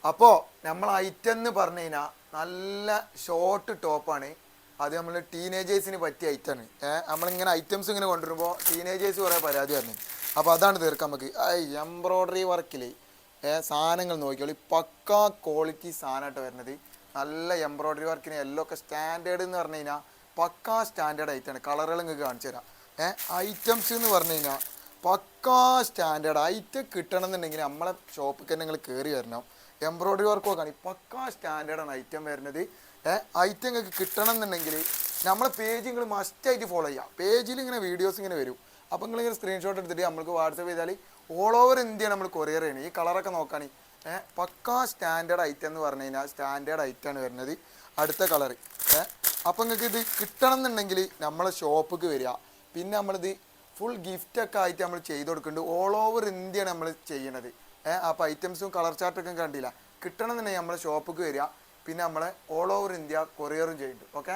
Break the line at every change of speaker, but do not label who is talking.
അപ്പോൾ നമ്മൾ ഐറ്റം എന്ന് പറഞ്ഞു കഴിഞ്ഞാൽ നല്ല ഷോർട്ട് ടോപ്പാണ്. അത് നമ്മൾ ടീനേജേഴ്സിന് പറ്റിയ ഐറ്റമാണ്. നമ്മളിങ്ങനെ ഐറ്റംസ് ഇങ്ങനെ കൊണ്ടുവരുമ്പോൾ ടീനേജേഴ്സ് കുറേ പരാതി പറഞ്ഞു. അപ്പോൾ അതാണ് തീർക്കാൻ നമുക്ക്. എംബ്രോയ്ഡറി വർക്കിൽ സാധനങ്ങൾ നോക്കിയോളി, പക്കാ ക്വാളിറ്റി സാധനമായിട്ട് വരുന്നത്. നല്ല എംബ്രോയ്ഡറി വർക്കിന് എല്ലാം ഒക്കെ സ്റ്റാൻഡേർഡ് എന്ന് പറഞ്ഞു കഴിഞ്ഞാൽ പക്കാ സ്റ്റാൻഡേർഡ് ഐറ്റമാണ്. കളറുകൾ നിങ്ങൾക്ക് കാണിച്ചു തരാം. ഐറ്റംസ് എന്ന് പറഞ്ഞു കഴിഞ്ഞാൽ പക്കാ സ്റ്റാൻഡേർഡ് ഐറ്റം കിട്ടണം എന്നുണ്ടെങ്കിൽ നമ്മളെ ഷോപ്പിൽ തന്നെ നിങ്ങൾ കയറി വരണം. എംബ്രോയ്ഡറി വർക്ക് നോക്കുകയാണ്, പക്കാ സ്റ്റാൻഡേർഡാണ് ഐറ്റം വരുന്നത്. ഐറ്റം നിങ്ങൾക്ക് കിട്ടണം എന്നുണ്ടെങ്കിൽ നമ്മളെ പേജ് നിങ്ങൾ മസ്റ്റായിട്ട് ഫോളോ ചെയ്യുക. പേജിൽ ഇങ്ങനെ വീഡിയോസ് ഇങ്ങനെ വരും. അപ്പോൾ നിങ്ങളിങ്ങനെ സ്ക്രീൻഷോട്ട് എടുത്തിട്ട് നമ്മൾക്ക് വാട്സപ്പ് ചെയ്താൽ ഓൾ ഓവർ ഇന്ത്യ നമ്മൾ കൊറിയർ ചെയ്യണം. ഈ കളറൊക്കെ നോക്കുകയാണ്, പക്കാ സ്റ്റാൻഡേർഡ് ഐറ്റം എന്ന് പറഞ്ഞു കഴിഞ്ഞാൽ സ്റ്റാൻഡേർഡ് ഐറ്റമാണ് വരുന്നത്. അടുത്ത കളർ. അപ്പോൾ നിങ്ങൾക്ക് ഇത് കിട്ടണം എന്നുണ്ടെങ്കിൽ നമ്മളെ ഷോപ്പിക്ക് വരിക. പിന്നെ നമ്മളിത് ഫുൾ ഗിഫ്റ്റൊക്കെ ആയിട്ട് നമ്മൾ ചെയ്ത് കൊടുക്കുന്നുണ്ട്. ഓൾ ഓവർ ഇന്ത്യയാണ് നമ്മൾ ചെയ്യണത്. അപ്പോൾ ഐറ്റംസും കളർ ചാർട്ടൊക്കെ കണ്ടില്ല. കിട്ടണം എന്നുണ്ടെങ്കിൽ നമ്മളെ ഷോപ്പിക്ക് വരിക. പിന്നെ നമ്മളെ ഓൾ ഓവർ ഇന്ത്യ കൊറിയറും ചെയ്യുന്നുണ്ട്. ഓക്കെ.